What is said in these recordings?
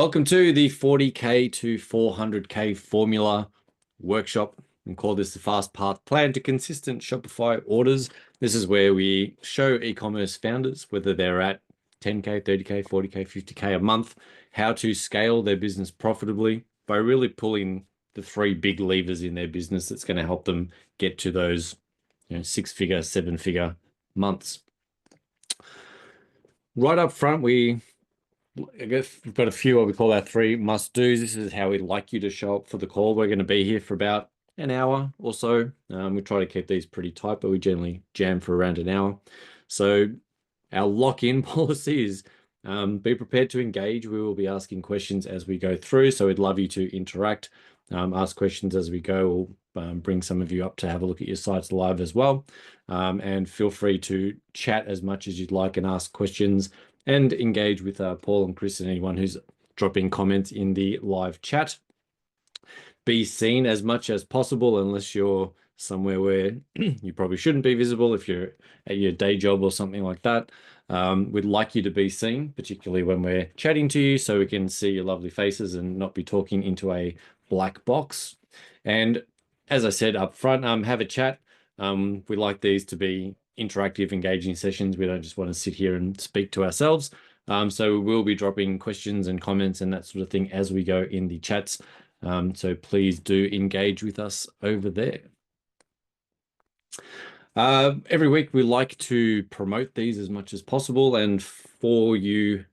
Welcome to the 40K to 400K formula workshop. We call this the fast path plan to consistent Shopify orders. This is where we show e-commerce founders, whether they're at 10K, 30K, 40K, 50K a month, how to scale their business profitably by really pulling the three big levers in their business that's going to help them get to those, six-figure, seven-figure months. Right up front, I guess we've got a few what we call our three must-dos. This is how we'd like you to show up for the call. We're going to be here for about an hour or so. We try to keep these pretty tight, but we generally jam for around an hour. So our lock-in policy is be prepared to engage. We will be asking questions as we go through. So we'd love you to interact, ask questions as we go. We'll bring some of you up to have a look at your sites live as well. And feel free to chat as much as you'd like and ask questions and engage with Paul and Chris and anyone who's dropping comments in the live chat. Be seen as much as possible unless you're somewhere where you probably shouldn't be visible, if you're at your day job or something like that. We'd like you to be seen, particularly when we're chatting to you, so we can see your lovely faces and not be talking into a black box. And as I said up front, have a chat. We like these to be interactive, engaging sessions. We don't just want to sit here and speak to ourselves. So we'll be dropping questions and comments and that sort of thing as we go in the chats. So please do engage with us over there. Every week we like to promote these as much as possible, and for you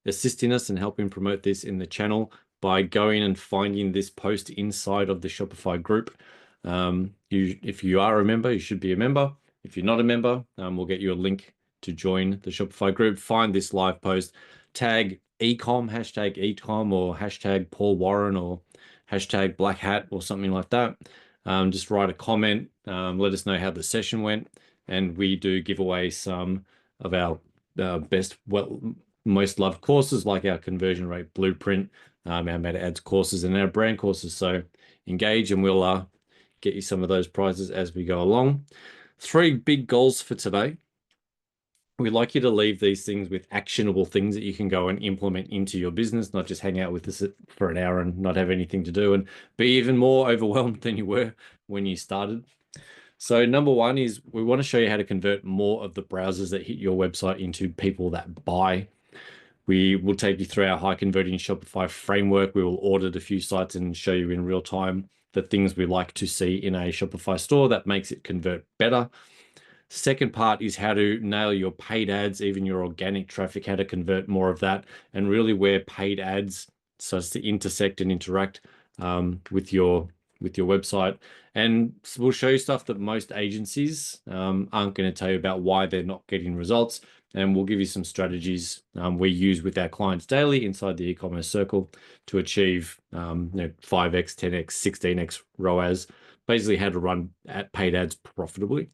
assisting us and helping promote this in the channel by going and finding this post inside of the Shopify group. If you are a member, you should be a member. If you're not a member, we'll get you a link to join the Shopify group. Find this live post, tag eComm, hashtag eComm, or hashtag Paul Warren, or hashtag Black Hat, or something like that. Just write a comment, let us know how the session went, and we do give away some of our most loved courses, like our conversion rate blueprint, our meta ads courses, and our brand courses. So engage, and we'll get you some of those prizes as we go along. 3 big goals for today. We'd like you to leave these things with actionable things that you can go and implement into your business, not just hang out with us for an hour and not have anything to do and be even more overwhelmed than you were when you started. So number 1 is we want to show you how to convert more of the browsers that hit your website into people that buy. We will take you through our high converting Shopify framework. We will audit a few sites and show you in real time the things we like to see in a Shopify store that makes it convert better. Second part is how to nail your paid ads, even your organic traffic, how to convert more of that, and really where paid ads starts to intersect and interact with your website. And we'll show you stuff that most agencies aren't going to tell you about why they're not getting results. And we'll give you some strategies we use with our clients daily inside the e-commerce circle to achieve 5x, 10x, 16x ROAS, basically how to run paid ads profitably.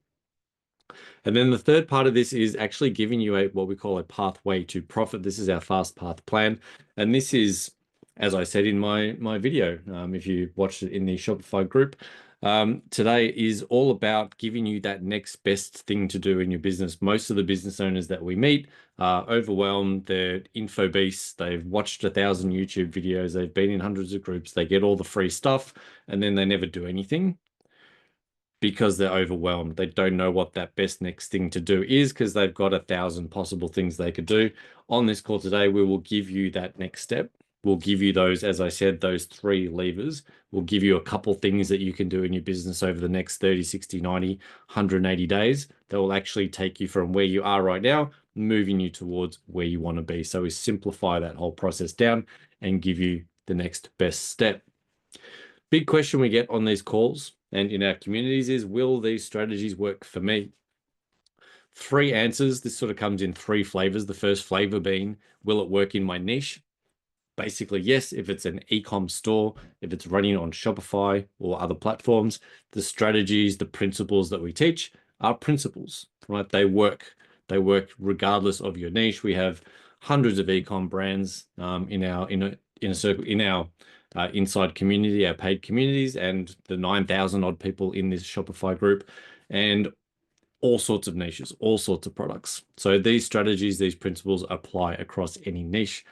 And then the third part of this is actually giving you what we call a pathway to profit. This is our fast path plan. And this is, as I said in my video, if you watched it in the Shopify group, today is all about giving you that next best thing to do in your business. Most of the business owners that we meet are overwhelmed. They're info beasts. They've watched 1,000 YouTube videos. They've been in hundreds of groups. They get all the free stuff, and then they never do anything because they're overwhelmed. They don't know what that best next thing to do is because they've got 1,000 possible things they could do. On this call today, we will give you that next step. We'll give you those, as I said, those 3 levers. We'll give you a couple things that you can do in your business over the next 30, 60, 90, 180 days that will actually take you from where you are right now, moving you towards where you want to be. So we simplify that whole process down and give you the next best step. Big question we get on these calls and in our communities is, will these strategies work for me? 3 answers. This sort of comes in 3 flavors. The first flavor being, will it work in my niche? Basically, yes, if it's an e-com store, if it's running on Shopify or other platforms, the strategies, the principles that we teach are principles, right? They work. They work regardless of your niche. We have hundreds of e-com brands in our circle, in our inside community, our paid communities, and the 9,000 odd people in this Shopify group, and all sorts of niches, all sorts of products. So these strategies, these principles apply across any niche.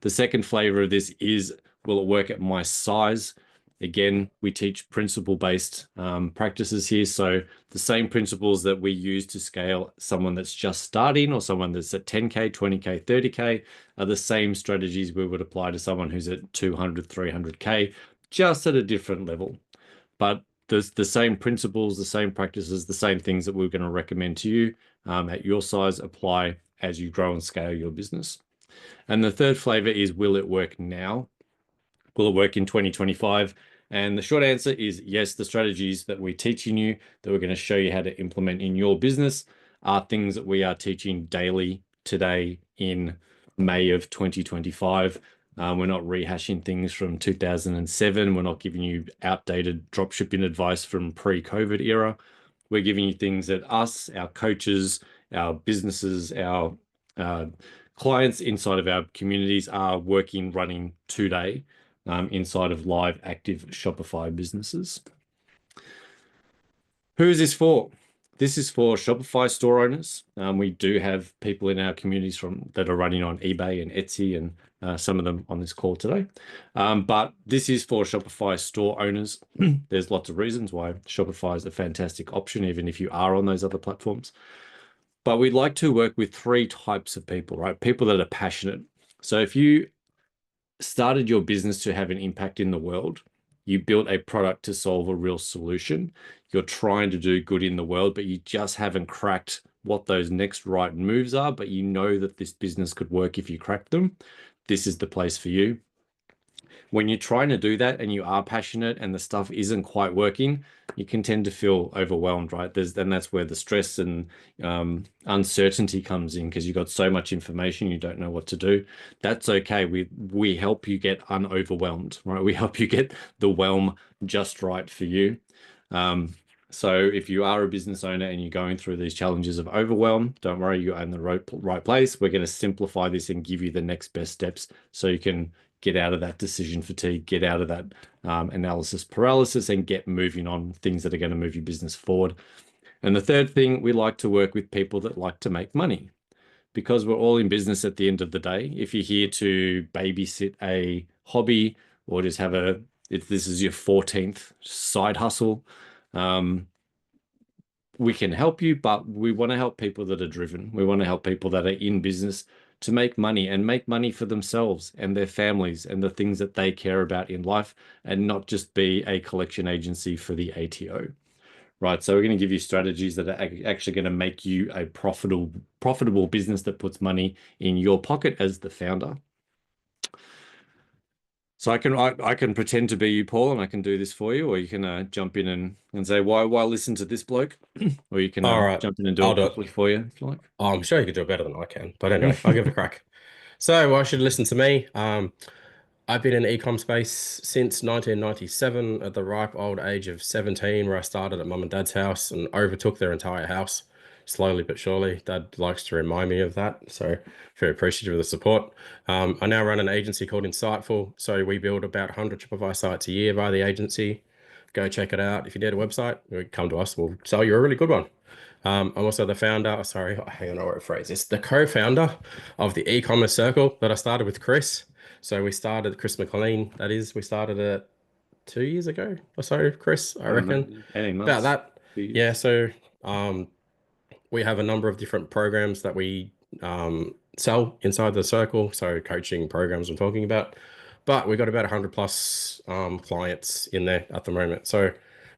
The second flavor of this is, will it work at my size? Again, we teach principle-based practices here. So the same principles that we use to scale someone that's just starting or someone that's at 10K, 20K, 30K are the same strategies we would apply to someone who's at 200, 300K, just at a different level. But there's the same principles, the same practices, the same things that we're going to recommend to you at your size apply as you grow and scale your business. And the third flavor is, will it work now? Will it work in 2025? And the short answer is yes, the strategies that we're teaching you, that we're going to show you how to implement in your business, are things that we are teaching daily today in May of 2025. We're not rehashing things from 2007. We're not giving you outdated dropshipping advice from pre-COVID era. We're giving you things that us, our coaches, our businesses, our clients inside of our communities are working, running today inside of live, active Shopify businesses. Who is this for? This is for Shopify store owners. We do have people in our communities that are running on eBay and Etsy, and some of them on this call today. But this is for Shopify store owners. There's lots of reasons why Shopify is a fantastic option, even if you are on those other platforms. But we'd like to work with three types of people, right? People that are passionate. So if you started your business to have an impact in the world, you built a product to solve a real solution, you're trying to do good in the world, but you just haven't cracked what those next right moves are, but you know that this business could work if you cracked them, this is the place for you. When you're trying to do that and you are passionate and the stuff isn't quite working, you can tend to feel overwhelmed, right? Then that's where the stress and uncertainty comes in, because you've got so much information, you don't know what to do. That's okay. We help you get unoverwhelmed, right? We help you get the whelm just right for you. So if you are a business owner and you're going through these challenges of overwhelm, don't worry, you're in the right place. We're going to simplify this and give you the next best steps so you can get out of that decision fatigue, get out of that analysis paralysis, and get moving on things that are going to move your business forward. And the third thing, we like to work with people that like to make money, because we're all in business at the end of the day. If you're here to babysit a hobby or just if this is your 14th side hustle, we can help you, but we want to help people that are driven. We want to help people that are in business to make money, and make money for themselves and their families and the things that they care about in life, and not just be a collection agency for the ATO. Right. So we're going to give you strategies that are actually going to make you a profitable business that puts money in your pocket as the founder. So I can pretend to be you, Paul, and I can do this for you, or you can jump in and say, why listen to this bloke? Or you can All right, jump in and do I'll it do it. quickly for you, if you like. Oh, I'm sure you could do it better than I can. But anyway, I'll give it a crack. So, why should you listen to me? I've been in the e-com space since 1997 at the ripe old age of 17, where I started at mum and dad's house and overtook their entire house slowly but surely. Dad likes to remind me of that, so very appreciative of the support. I now run an agency called Insightful. So we build about 100 Shopify sites a year via the agency. Go check it out. If you need a website, come to us. We'll sell you a really good one. I'm also the founder, sorry, hang on, I wrote a phrase. It's the co-founder of the eCommerce circle that I started with Chris. So we started, Chris McLean, that is, we started it 2 years ago or so, Chris, I I don't know, reckon. 18 About months, that. 2 years. Yeah, so we have a number of different programs that we sell inside the circle. So coaching programs I'm talking about. But we've got about 100 plus clients in there at the moment. So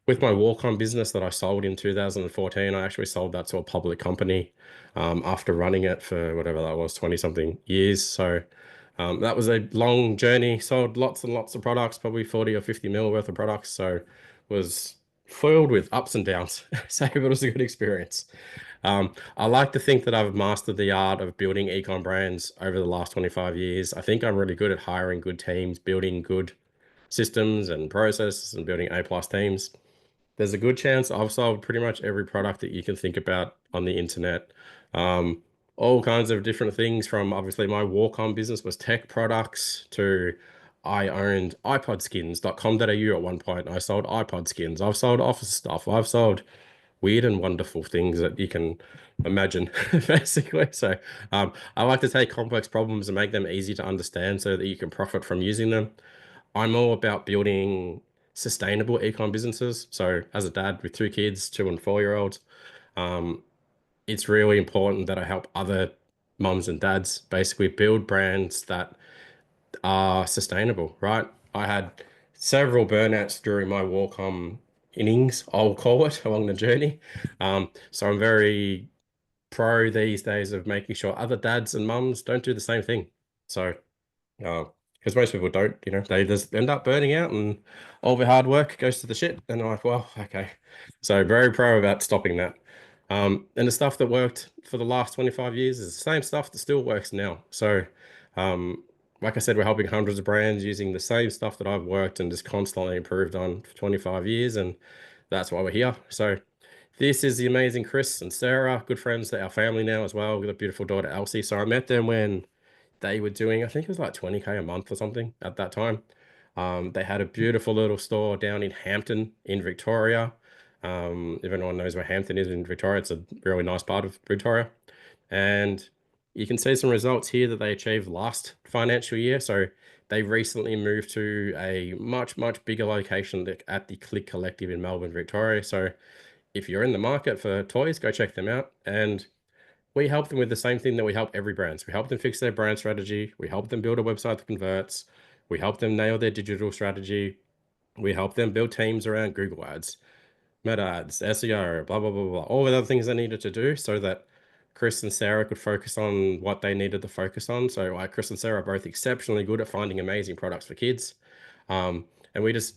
with my walk-on business that I sold in 2014, I actually sold that to a public company after running it for whatever that was, 20 something years. So that was a long journey, sold lots and lots of products, probably 40 or 50 mil worth of products. So was filled with ups and downs. So it was a good experience. I like to think that I've mastered the art of building ecom brands over the last 25 years. I think I'm really good at hiring good teams, building good systems and processes, and building A+ teams. There's a good chance I've sold pretty much every product that you can think about on the internet. All kinds of different things, from obviously my walk-on business was tech products to I owned iPodskins.com.au at one point. I sold iPod skins. I've sold office stuff. I've sold weird and wonderful things that you can imagine, basically. So I like to take complex problems and make them easy to understand so that you can profit from using them. I'm all about building sustainable ecom businesses. So as a dad with two kids, 2 and 4 year olds, um, it's really important that I help other mums and dads basically build brands that are sustainable, right? I had several burnouts during my Warcom innings, I'll call it, along the journey. So I'm very pro these days of making sure other dads and mums don't do the same thing. So because most people don't, they just end up burning out and all their hard work goes to the shit. And I'm like, well, okay. So very pro about stopping that. And the stuff that worked for the last 25 years is the same stuff that still works now. So, um, like I said, we're helping hundreds of brands using the same stuff that I've worked and just constantly improved on for 25 years. And that's why we're here. So this is the amazing Chris and Sarah, good friends to our family now as well. We've got a beautiful daughter, Elsie. So I met them when they were doing, I think it was like 20K a month or something at that time. They had a beautiful little store down in Hampton in Victoria. If anyone knows where Hampton is in Victoria, it's a really nice part of Victoria. And you can see some results here that they achieved last financial year. So they recently moved to a much, much bigger location at the Click Collective in Melbourne, Victoria. So if you're in the market for toys, go check them out. And we help them with the same thing that we help every brand. So we help them fix their brand strategy. We help them build a website that converts. We help them nail their digital strategy. We help them build teams around Google Ads, Meta Ads, SEO, blah, blah, blah, blah, all the other things they needed to do so that Chris and Sarah could focus on what they needed to focus on. So like Chris and Sarah are both exceptionally good at finding amazing products for kids. And we just,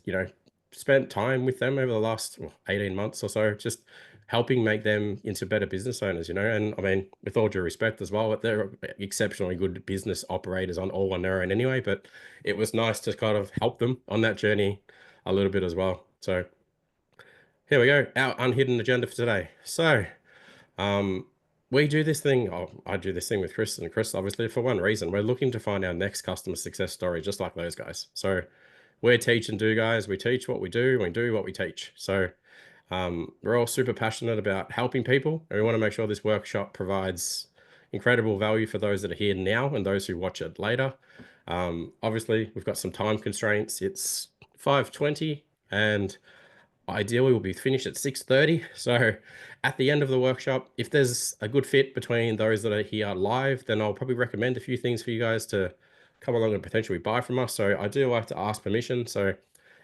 spent time with them over the last 18 months or so, just helping make them into better business owners, and I mean, with all due respect as well, but they're exceptionally good business operators on their own anyway, but it was nice to kind of help them on that journey a little bit as well. So here we go, our unhidden agenda for today. So um, we do this thing. I do this thing with Chris and Chris, obviously, for one reason. We're looking to find our next customer success story, just like those guys. So we're teach and do guys. We teach what we do, and we do what we teach. So we're all super passionate about helping people, and we want to make sure this workshop provides incredible value for those that are here now and those who watch it later. Obviously, we've got some time constraints. It's 5:20, and ideally we'll be finished at 6:30. So at the end of the workshop, if there's a good fit between those that are here live, then I'll probably recommend a few things for you guys to come along and potentially buy from us. So I do like to ask permission. So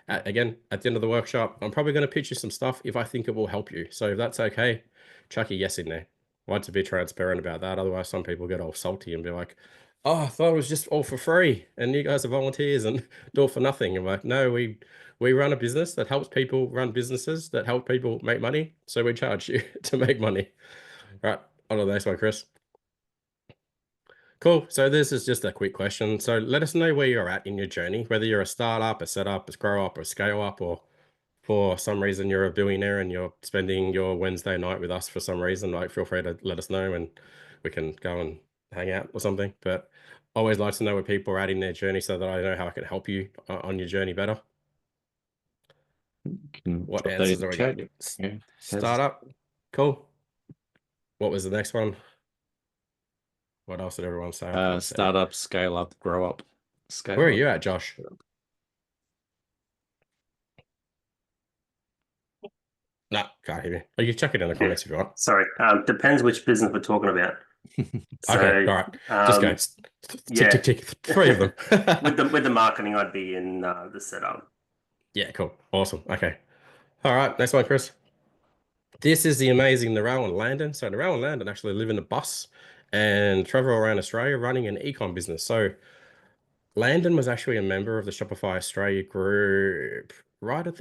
again, at the end of the workshop, I'm probably going to pitch you some stuff if I think it will help you. So if that's okay, chuck a yes in there. I like to be transparent about that. Otherwise, some people get all salty and be like, oh, I thought it was just all for free and you guys are volunteers and do it for nothing. I'm like, no, we run a business that helps people run businesses that help people make money. So we charge you to make money. All right, on to the next one, Chris. Cool. So this is just a quick question. So let us know where you're at in your journey, whether you're a startup, a setup, a grow up, or a scale up, or for some reason you're a billionaire and you're spending your Wednesday night with us for some reason, like feel free to let us know and we can go and hang out or something. But always like to know where people are at in their journey so that I know how I can help you on your journey better. What answers are we got? Yeah. Startup. Cool. What was the next one? What else did everyone say? I can't see. Startup, scale up, grow up. Scale Where are up. you at, Josh? No, can't hear me. Oh, you check it in the comments if you want. Sorry. Depends which business we're talking about. So, Okay, all right. Just go. yeah. Tick, tick, tick. 3 of them. with the marketing, I'd be in the setup. Yeah, cool. Awesome. Okay. All right. Next one, Chris. This is the amazing Narelle and Landon. So Narelle and Landon actually live in a bus and travel around Australia running an ecom business. So Landon was actually a member of the Shopify Australia group right at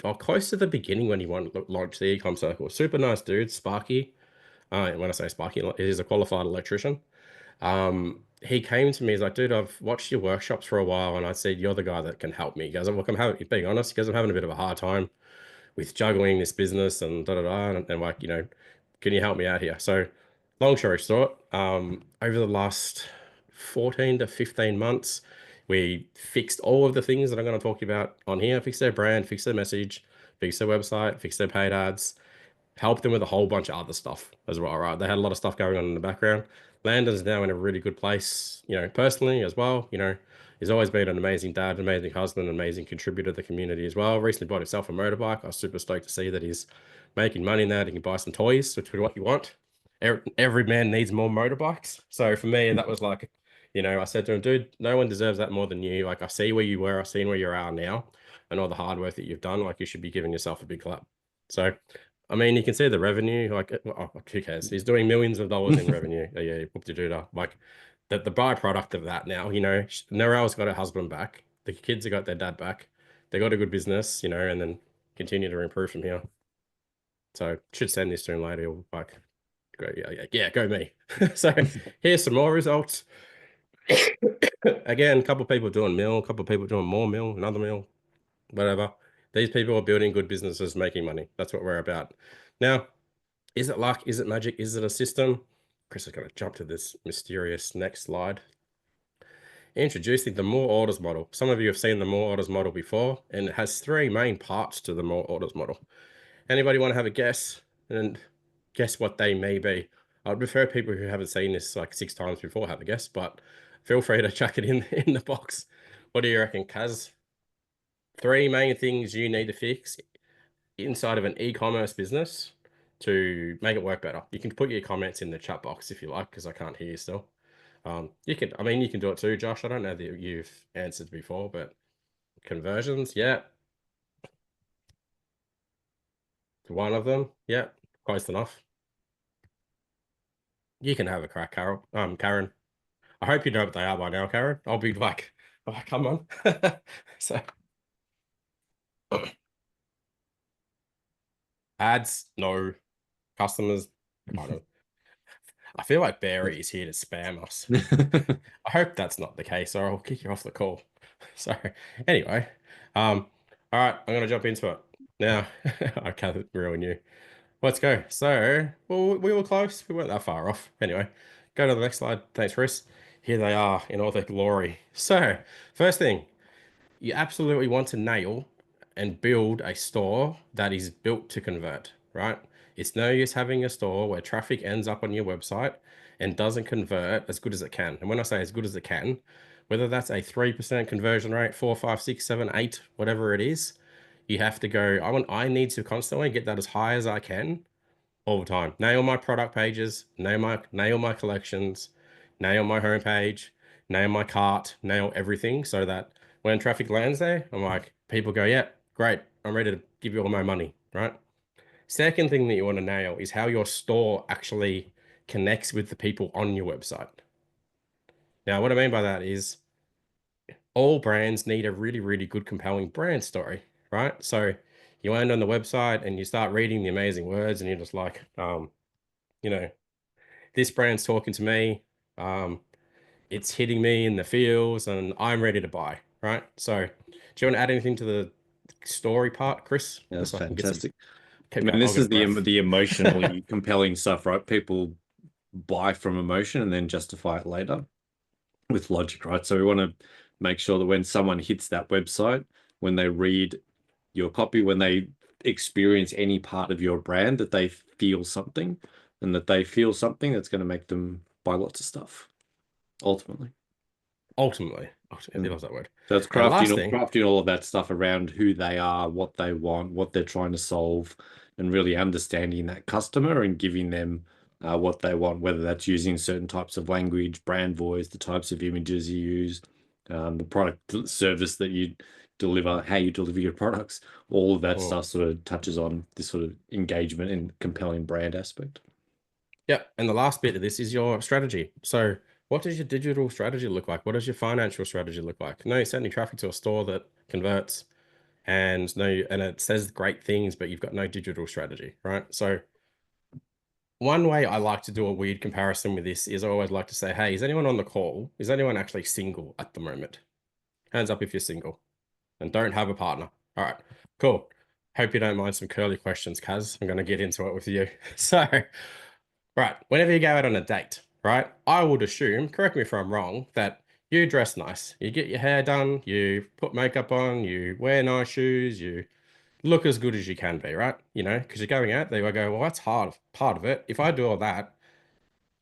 or close to the beginning when he launched the ecom circle. Super nice dude, Sparky. When I say Sparky, he's a qualified electrician. He came to me, he's like, dude, I've watched your workshops for a while, and I said, you're the guy that can help me. He goes, look, being honest, because I'm having a bit of a hard time with juggling this business and and like, can you help me out here? So long story short, over the last 14 to 15 months, we fixed all of the things that I'm going to talk about on here, fix their brand, fix their message, fix their website, fix their paid ads, helped them with a whole bunch of other stuff as well, right? They had a lot of stuff going on in the background. Landon's now in a really good place, you know, personally as well. You know, he's always been an amazing dad, an amazing husband, an amazing contributor to the community as well. Recently bought himself a motorbike. I was super stoked to see that he's making money now. He can buy some toys, which is what you want. Every man needs more motorbikes. So for me, that was like, you know, I said to him, dude, no one deserves that more than you. Like, I see where you were, I've seen where you are now, and all the hard work that you've done. Like, you should be giving yourself a big clap. So, I mean, you can see the revenue. Like, oh, who cares? He's doing millions of dollars in revenue. Yeah, whoop-de-doo-dah. Like, the byproduct of that now, you know, Narelle's got her husband back. The kids have got their dad back. They got a good business, you know, and then continue to improve from here. So, should send this to him later. He'll like, go, yeah, go me. So, here's some more results. Again, a couple of people doing mil, a couple of people doing more mil, another mil, whatever. These people are building good businesses, making money. That's what we're about. Now, is it luck? Is it magic? Is it a system? Chris is going to jump to this mysterious next slide. Introducing the more orders model. Some of you have seen the more orders model before, and it has three main parts to the more orders model. Anybody want to have a guess and guess what they may be? I'd prefer people who haven't seen this like 6 times before have a guess, but feel free to chuck it in the box. What do you reckon, Kaz? 3 main things you need to fix inside of an e-commerce business to make it work better. You can put your comments in the chat box if you like, because I can't hear you still. You can do it too, Josh. I don't know that you've answered before, but conversions, yeah. One of them, yeah, close enough. You can have a crack, Karen. I hope you know what they are by now, Karen. I'll be like, oh, come on. So ads, no. Customers, I don't. I feel like Barry is here to spam us. I hope that's not the case, or I'll kick you off the call. So anyway, all right, I'm gonna jump into it now. I can't ruin you. Let's go. So, well, we were close. We weren't that far off. Anyway, go to the next slide. Thanks, Chris. Here they are in all their glory. So, first thing, you absolutely want to nail and build a store that is built to convert, right? It's no use having a store where traffic ends up on your website and doesn't convert as good as it can. And when I say as good as it can, whether that's a 3% conversion rate, 4, 5, 6, 7, 8, whatever it is, you have to go, I need to constantly get that as high as I can all the time. Nail my product pages, nail my collections, nail my homepage, nail my cart, nail everything so that when traffic lands there, I'm like, people go, yeah, great, I'm ready to give you all my money, right? Second thing that you want to nail is how your store actually connects with the people on your website. Now, what I mean by that is all brands need a really, really good, compelling brand story, right? So you land on the website and you start reading the amazing words and you're just like, you know, this brand's talking to me. It's hitting me in the feels and I'm ready to buy, right? So do you want to add anything to the story part, Chris? That's So fantastic. I mean, this is the emotionally compelling stuff, right? People buy from emotion and then justify it later with logic, right? So we want to make sure that when someone hits that website, when they read your copy, when they experience any part of your brand, that they feel something, and that they feel something that's going to make them buy lots of stuff. Ultimately, I love that word. So it's crafting all of that stuff around who they are, what they want, what they're trying to solve, and really understanding that customer and giving them what they want, whether that's using certain types of language, brand voice, the types of images you use, the product service that you deliver, how you deliver your products. All of that stuff sort of touches on this sort of engagement and compelling brand aspect. Yeah, and the last bit of this is your strategy. So what does your digital strategy look like? What does your financial strategy look like? No, you're sending traffic to a store that converts and it says great things, but you've got no digital strategy, right? So one way I like to do a weird comparison with this is I always like to say, hey, is anyone on the call? Is anyone actually single at the moment? Hands up if you're single and don't have a partner. All right, cool. Hope you don't mind some curly questions, Kaz. I'm going to get into it with you. So, right, whenever you go out on a date, right, I would assume, correct me if I'm wrong, that you dress nice. You get your hair done, you put makeup on, you wear nice shoes, you look as good as you can be, right? You know, because you're going out there, I go, well, that's hard part of it. If I do all that,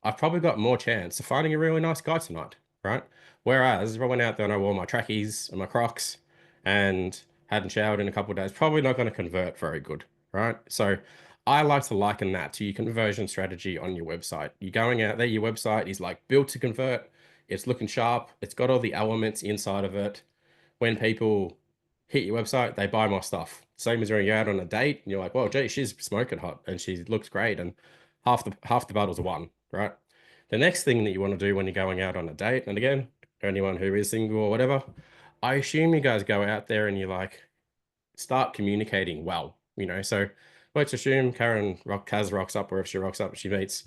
I've probably got more chance of finding a really nice guy tonight, right? Whereas if I went out there and I wore my trackies and my Crocs and hadn't showered in a couple of days, probably not going to convert very good, right? So I like to liken that to your conversion strategy on your website. You're going out there, your website is like built to convert. It's looking sharp. It's got all the elements inside of it. When people hit your website, they buy more stuff. Same as when you're out on a date and you're like, well, gee, she's smoking hot and she looks great. And half the battles are won, right? The next thing that you want to do when you're going out on a date, and again, anyone who is single or whatever, I assume you guys go out there and you like start communicating well, you know. So let's assume Kaz rocks up wherever she rocks up, she meets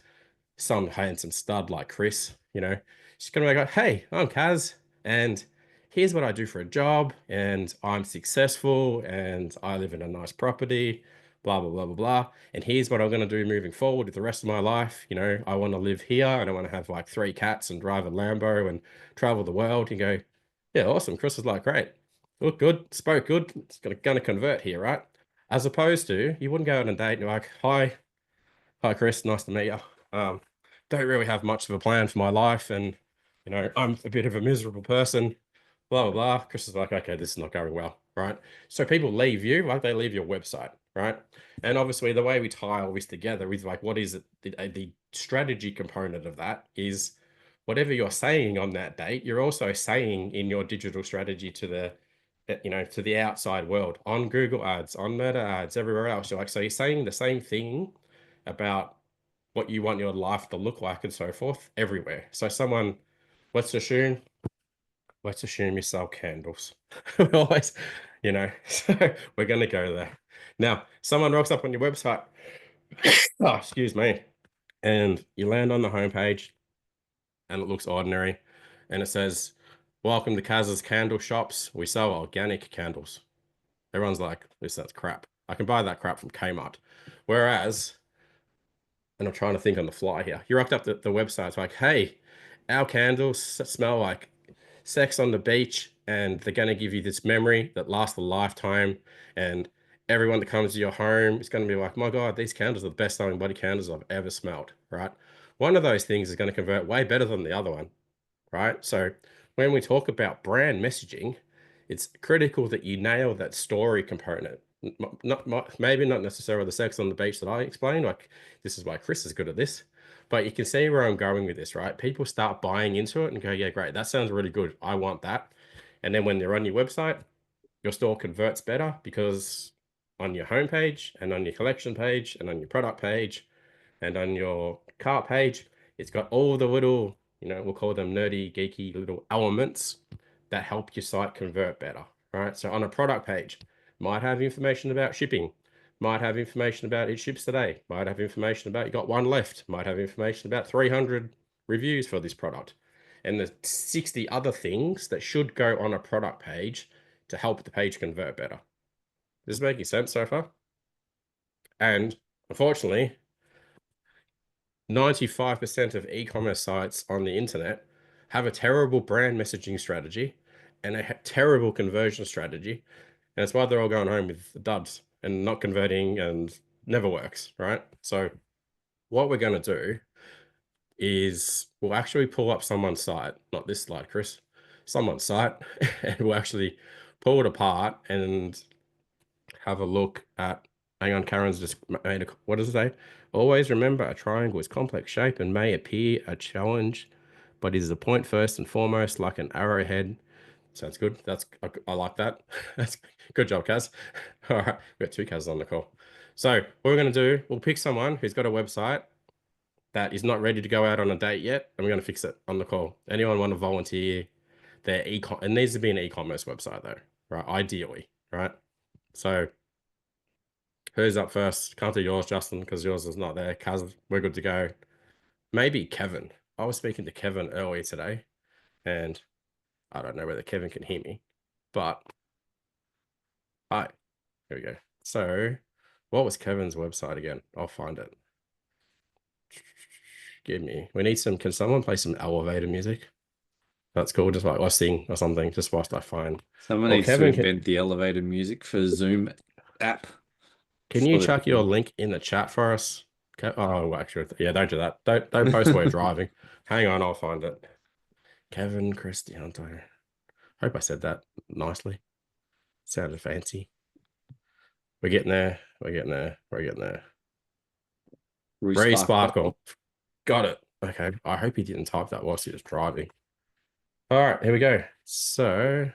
some handsome stud like Chris, you know. She's gonna go, hey, I'm Kaz, and here's what I do for a job, and I'm successful, and I live in a nice property, blah blah blah blah blah. And here's what I'm gonna do moving forward with the rest of my life. You know, I want to live here, and I want to have like 3 cats and drive a Lambo and travel the world. You go, yeah, awesome. Chris is like, great, look good, spoke good. It's gonna convert here, right? As opposed to you wouldn't go on a date and you're like, hi Chris, nice to meet you. Don't really have much of a plan for my life, and you know, I'm a bit of a miserable person, blah blah blah. Chris is like, okay, this is not going well, right? So people leave you like they leave your website, right? And obviously the way we tie all this together is like, what is it? The strategy component of that is whatever you're saying on that date, you're also saying in your digital strategy to the to the outside world, on Google ads, on Meta ads, everywhere else. You're like, so you're saying the same thing about what you want your life to look like and so forth everywhere. So someone, let's assume you sell candles. We always, you know, so we're going to go there. Now, someone rocks up on your website, oh, excuse me, and you land on the homepage and it looks ordinary. And it says, welcome to Kaz's Candle Shops. We sell organic candles. Everyone's like, that's crap. I can buy that crap from Kmart. Whereas, and I'm trying to think on the fly here. You rocked up the website. It's like, hey, our candles smell like sex on the beach, and they're going to give you this memory that lasts a lifetime. And everyone that comes to your home is going to be like, my God, these candles are the best selling body candles I've ever smelled, right? One of those things is going to convert way better than the other one, right? So when we talk about brand messaging, it's critical that you nail that story component. Maybe not necessarily the sex on the beach that I explained. Like, this is why Chris is good at this, but you can see where I'm going with this, right? People start buying into it and go, yeah, great, that sounds really good, I want that. And then when they're on your website, your store converts better because on your homepage and on your collection page and on your product page and on your cart page, it's got all the little, we'll call them nerdy, geeky little elements that help your site convert better, right? So on a product page, might have information about shipping, might have information about it ships today, might have information about you got one left, might have information about 300 reviews for this product, and the 60 other things that should go on a product page to help the page convert better. This is making sense so far? And unfortunately, 95% of e-commerce sites on the internet have a terrible brand messaging strategy and a terrible conversion strategy. And that's why they're all going home with the duds and not converting and never works, right? So what we're going to do is we'll actually pull up someone's site, not this slide, Chris, someone's site, and we'll actually pull it apart and have a look at, hang on, Karen's just made a, what does it say? Always remember a triangle is complex shape and may appear a challenge, but is a point first and foremost, like an arrowhead. Sounds good. I like that. That's good job, Kaz. All right, we've got 2 Kazs on the call. So what we're going to do, we'll pick someone who's got a website that is not ready to go out on a date yet, and we're going to fix it on the call. Anyone want to volunteer their it needs to be an e-commerce website though, right? Ideally, right? So who's up first? Can't do yours, Justin, because yours is not there. Kaz, we're good to go. Maybe Kevin. I was speaking to Kevin earlier today, and I don't know whether Kevin can hear me, but hi, here we go. So what was Kevin's website again? I'll find it. We need some, can someone play some elevator music? That's cool, just like I sing or something, just whilst I find. Someone needs to invent the elevator music for Zoom app. Can you chuck your link in the chat for us? Okay. Oh, actually, yeah, don't do that. Don't post while you're driving. Hang on, I'll find it. Kevin Cristiano. Hope I said that nicely. Sounded fancy. We're getting there. We're getting there. We're getting there. Resparkle. Got it. Okay. I hope he didn't type that whilst he was driving. All right, here we go. So,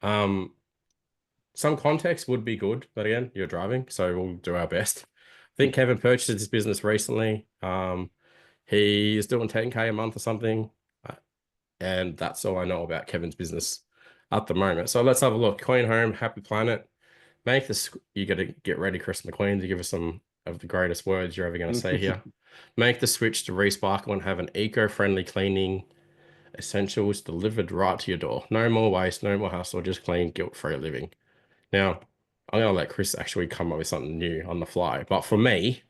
some context would be good, but again, you're driving, so we'll do our best. I think Kevin purchased his business recently. He is doing 10K a month or something, and that's all I know about Kevin's business at the moment. So let's have a look. Clean home, happy planet. Make this. You got to get ready, Chris McQueen, to give us some of the greatest words you're ever going to say here. Make the switch to Resparkle and have an eco-friendly cleaning essentials delivered right to your door. No more waste, no more hassle, just clean, guilt-free living. Now, I'm going to let Chris actually come up with something new on the fly. But for me,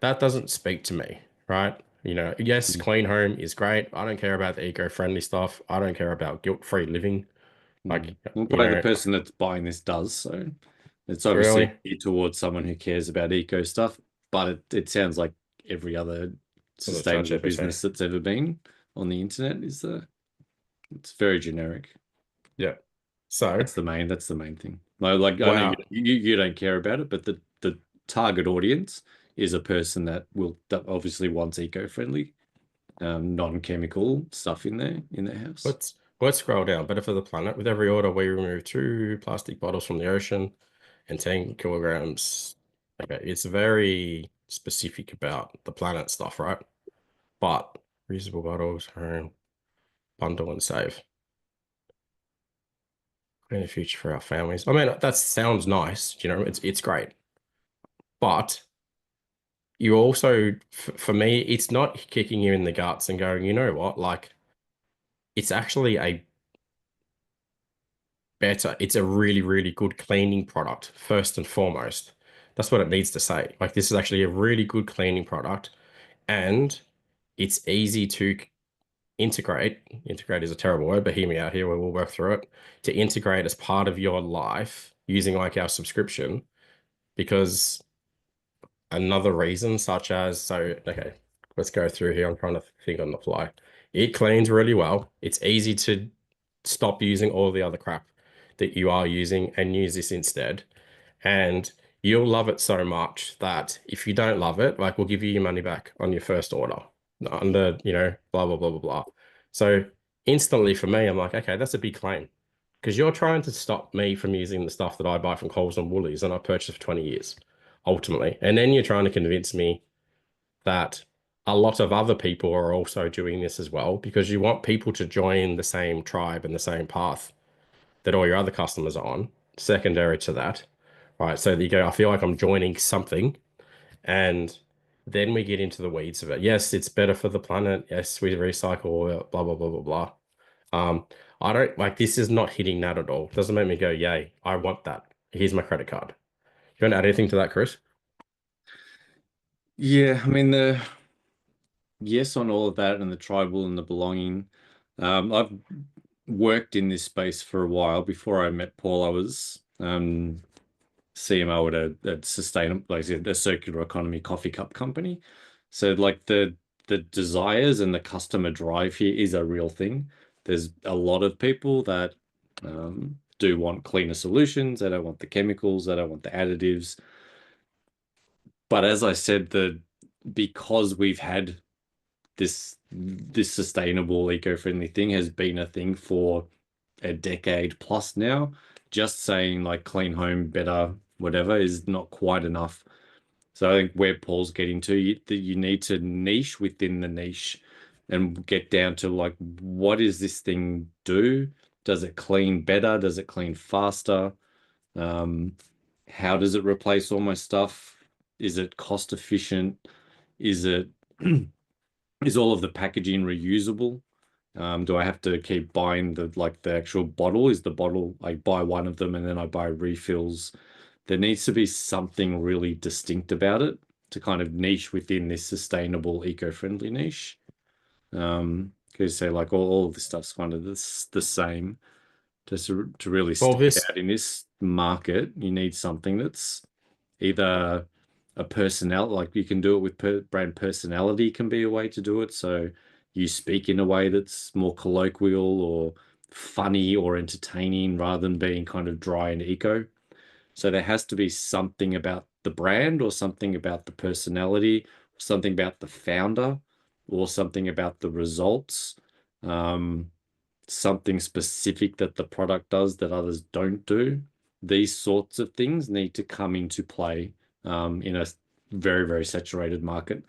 that doesn't speak to me, right? You know, yes, clean home is great. I don't care about the eco-friendly stuff. I don't care about guilt-free living. Like, the person that's buying this does. So it's obviously geared towards someone who cares about eco stuff, but it sounds like every other sustainable business that's ever been on the internet it's very generic. Yeah. So that's the main thing. Like I know you don't care about it, but the target audience is a person that obviously wants eco-friendly, non-chemical stuff in their house. Let's scroll down. Better for the planet. With every order, we remove 2 plastic bottles from the ocean and 10 kilograms. Okay, it's very specific about the planet stuff, right? But reusable bottles, home, bundle and save. Clean the future for our families. I mean, that sounds nice. You know, it's great. But you also, for me, it's not kicking you in the guts and going, you know what, like, it's actually it's a really, really good cleaning product, first and foremost. That's what it needs to say. Like, this is actually a really good cleaning product, and it's easy to integrate. Integrate is a terrible word, but hear me out here, we'll work through it. To integrate as part of your life using like our subscription, because another reason, such as, okay, let's go through here. I'm trying to think on the fly. It cleans really well. It's easy to stop using all the other crap that you are using and use this instead. And you'll love it so much that if you don't love it, like, we'll give you your money back on your first order under, you know, blah, blah, blah, blah, blah. So instantly for me, I'm like, okay, that's a big claim, because you're trying to stop me from using the stuff that I buy from Coles and Woolies and I purchased for 20 years, ultimately. And then you're trying to convince me that a lot of other people are also doing this as well, because you want people to join the same tribe and the same path that all your other customers are on, secondary to that, right? So that you go, I feel like I'm joining something, and then we get into the weeds of it. Yes, it's better for the planet. Yes, we recycle, blah, blah, blah, blah, blah. I don't like, this is not hitting that at all. It doesn't make me go, yay, I want that. Here's my credit card. You want to add anything to that, Chris? Yeah, I mean, yes on all of that, and the tribal and the belonging. I've worked in this space for a while. Before I met Paul, I was CMO at a sustainable, like a circular economy coffee cup company. So like the desires and the customer drive here is a real thing. There's a lot of people that do want cleaner solutions. They don't want the chemicals. They don't want the additives. But as I said, because we've had this sustainable, eco-friendly thing has been a thing for a decade plus now. Just saying like clean home, better, whatever, is not quite enough. So I think where Paul's getting to, that you need to niche within the niche and get down to like, what does this thing do? Does it clean better? Does it clean faster? How does it replace all my stuff? Is it cost efficient? Is all of the packaging reusable? Do I have to keep buying the actual bottle? Is the bottle, I buy one of them and then I buy refills? There needs to be something really distinct about it to kind of niche within this sustainable, eco-friendly niche. Because say like all of this stuff's kind of the same. to really Well, stand this out in this market, you need something that's either a personnel, like you can do it with brand personality can be a way to do it. So you speak in a way that's more colloquial or funny or entertaining rather than being kind of dry and eco. So there has to be something about the brand or something about the personality, something about the founder or something about the results. Something specific that the product does that others don't do. These sorts of things need to come into play in a very, very saturated market.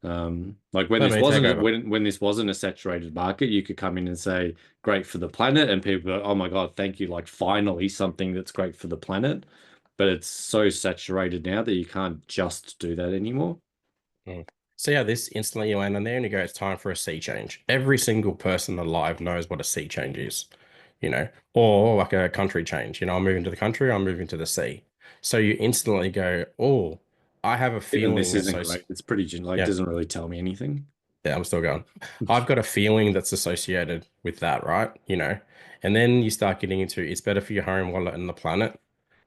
Like when let this me take wasn't over. when this wasn't a saturated market, you could come in and say, great for the planet, and people go, oh my God, thank you. Like finally something that's great for the planet. But it's so saturated now that you can't just do that anymore. Mm. So yeah, this instantly you land on there and you go, it's time for a sea change. Every single person alive knows what a sea change is, or like a country change. I'm moving to the country, I'm moving to the sea. So you instantly go, oh, I have a Even this feeling isn't great. It's pretty like yeah, doesn't really tell me anything. yeah, I'm still going. I've got a feeling that's associated with that, right? And then you start getting into it's better for your home wallet and the planet.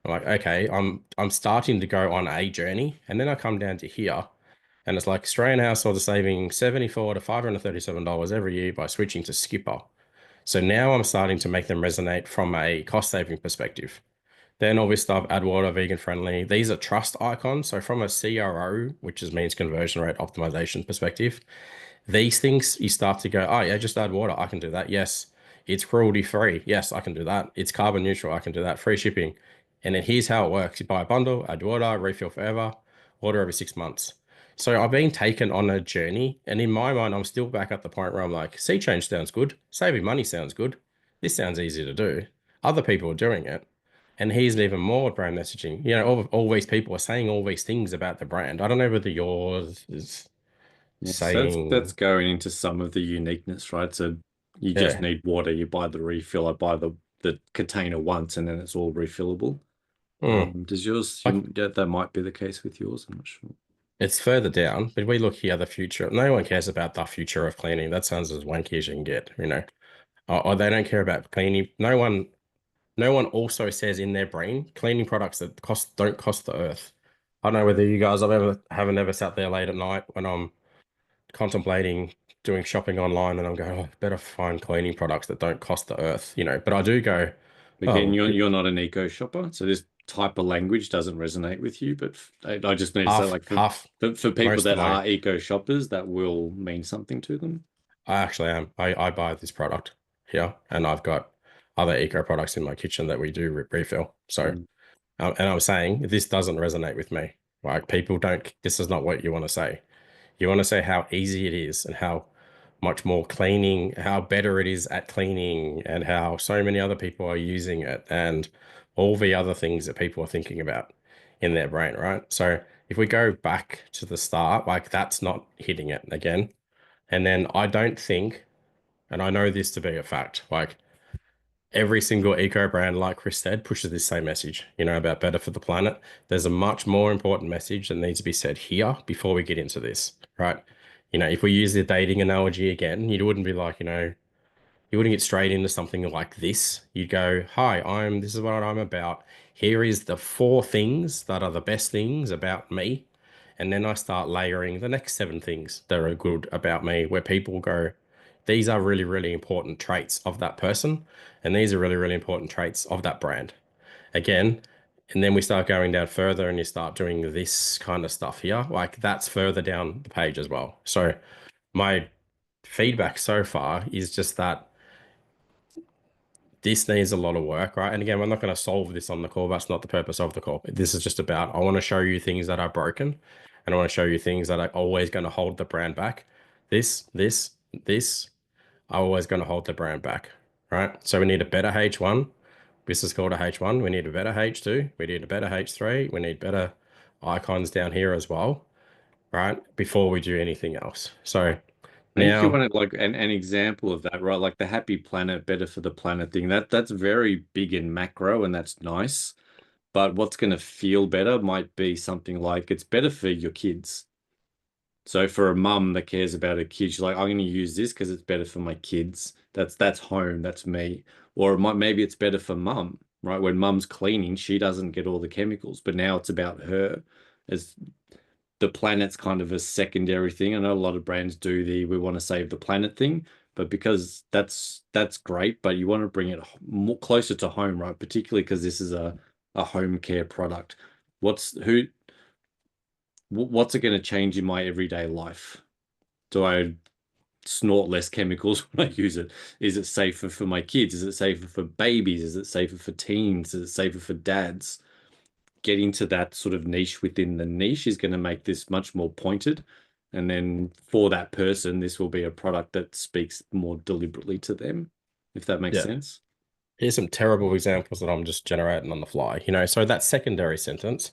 I'm like, okay, I'm starting to go on a journey, and then I come down to here. And it's like Australian households are saving $74 to $537 every year by switching to Skipper. So now I'm starting to make them resonate from a cost saving perspective. Then all this stuff, AdWater, vegan friendly. These are trust icons. So from a CRO, which is means conversion rate optimization perspective, these things you start to go, oh yeah, just add water. I can do that. Yes. It's cruelty free. Yes, I can do that. It's carbon neutral. I can do that. Free shipping. And then here's how it works. You buy a bundle, add water, refill forever, order every 6 months. So I've been taken on a journey. And in my mind, I'm still back at the point where I'm like, sea change sounds good. Saving money sounds good. This sounds easy to do. Other people are doing it. And here's even more brand messaging. All these people are saying all these things about the brand. I don't know whether yours is Yes, that's saying, going into some of the uniqueness, right? So you just yeah. need water, you buy the refill, I buy the container once and then it's all refillable. Mm. Does yours, Like yeah, that might be the case with yours, I'm not sure. it's further down, but we look here, the future. No one cares about the future of cleaning. That sounds as wanky as you can get. Or they don't care about cleaning. No one also says in their brain cleaning products that don't cost the earth. I don't know whether you guys haven't ever sat there late at night when I'm contemplating doing shopping online and I'm going, oh, better find cleaning products that don't cost the earth. But I do go, Again, oh, you're not an eco shopper, so this type of language doesn't resonate with you, but I just need to say half, like half, for people most of that my are eco shoppers, that will mean something to them. I actually am. I buy this product here, and I've got other eco products in my kitchen that we do refill. So, Mm. and I'm saying this doesn't resonate with me. Like people don't. This is not what you want to say. You want to say how easy it is and how much more cleaning, how better it is at cleaning, and how so many other people are using it, and all the other things that people are thinking about in their brain, right? So if we go back to the start, like that's not hitting it again. And then I don't think, and I know this to be a fact, like every single eco brand, like Chris said, pushes this same message, about better for the planet. There's a much more important message that needs to be said here before we get into this, right? If we use the dating analogy again, you wouldn't be like, you wouldn't get straight into something like this. You'd go, hi, this is what I'm about. Here is the 4 things that are the best things about me. And then I start layering the next 7 things that are good about me, where people go, these are really, really important traits of that person. And these are really, really important traits of that brand. Again, and then we start going down further and you start doing this kind of stuff here. Like that's further down the page as well. So my feedback so far is just that this needs a lot of work, right? And again, we're not going to solve this on the call. That's not the purpose of the call. This is just about, I want to show you things that are broken and I want to show you things that are always going to hold the brand back. This are always going to hold the brand back, right? So we need a better H1. This is called a H1. We need a better H2. We need a better H3. We need better icons down here as well, right? Before we do anything else. So I think you now, wanted like an example of that, right? Like the happy planet, better for the planet thing. That's very big in macro and that's nice. But what's going to feel better might be something like it's better for your kids. So for a mum that cares about her kids, she's like, I'm going to use this because it's better for my kids. That's home. That's me. Or maybe it's better for mum, right? When mum's cleaning, she doesn't get all the chemicals, but now it's about her. As the planet's kind of a secondary thing. I know a lot of brands do the we want to save the planet thing, but because that's great, but you want to bring it more closer to home, right? Particularly because this is a home care product. What's it going to change in my everyday life? Do I snort less chemicals when I use it? Is it safer for my kids? Is it safer for babies? Is it safer for teens? Is it safer for dads? Getting to that sort of niche within the niche is going to make this much more pointed. And then for that person, this will be a product that speaks more deliberately to them, if that makes Yeah. sense. Here's some terrible examples that I'm just generating on the fly. So that secondary sentence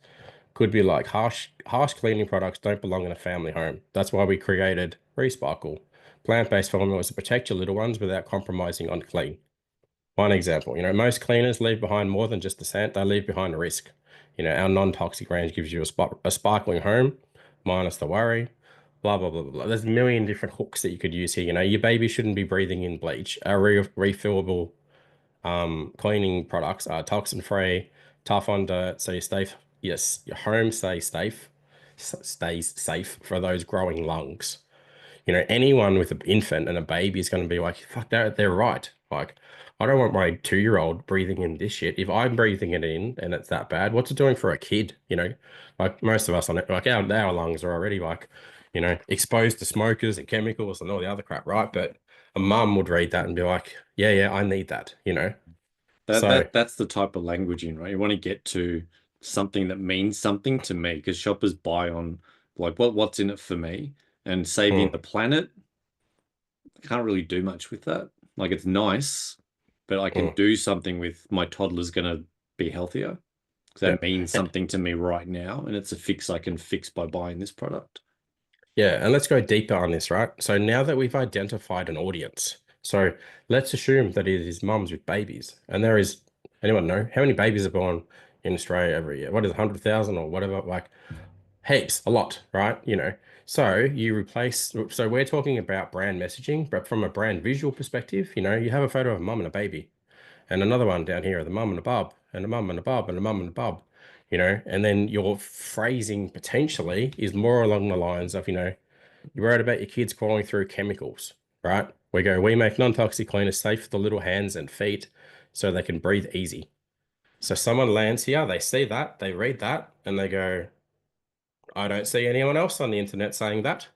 could be like harsh cleaning products don't belong in a family home. That's why we created Resparkle, plant-based formulas to protect your little ones without compromising on clean. One example, most cleaners leave behind more than just the scent, they leave behind a risk. Our non-toxic range gives you a sparkling home, minus the worry, blah, blah, blah, blah. There's a million different hooks that you could use here. Your baby shouldn't be breathing in bleach. Our refillable cleaning products are toxin-free, tough on dirt, so yes, your home stays safe for those growing lungs. Anyone with an infant and a baby is going to be like, fuck, they're right. Like, I don't want my 2-year-old breathing in this shit. If I'm breathing it in and it's that bad, what's it doing for a kid? Like most of us on it, like our lungs are already like, exposed to smokers and chemicals and all the other crap, right? But a mum would read that and be like, yeah, I need that, So That's the type of languaging, right? You want to get to something that means something to me because shoppers buy on like what's in it for me, and saving the planet can't really do much with that. Like it's nice, but I can mm, do something with my toddler's gonna be healthier because yeah. that means something to me right now, and it's a fix I can fix by buying this product. Yeah, and let's go deeper on this, right? So now that we've identified an audience, so let's assume that it is mums with babies, and anyone know how many babies are born in Australia every year? What is 100,000 or whatever? Like heaps, a lot, right? So so we're talking about brand messaging, but from a brand visual perspective, you have a photo of a mum and a baby, and another one down here of the mum and a bub, and a mum and a bub, and a mum and a bub, and then your phrasing potentially is more along the lines of, you're worried about your kids crawling through chemicals, right? We make non-toxic cleaners safe for the little hands and feet so they can breathe easy. So someone lands here, they see that, they read that, and they go, I don't see anyone else on the internet saying that.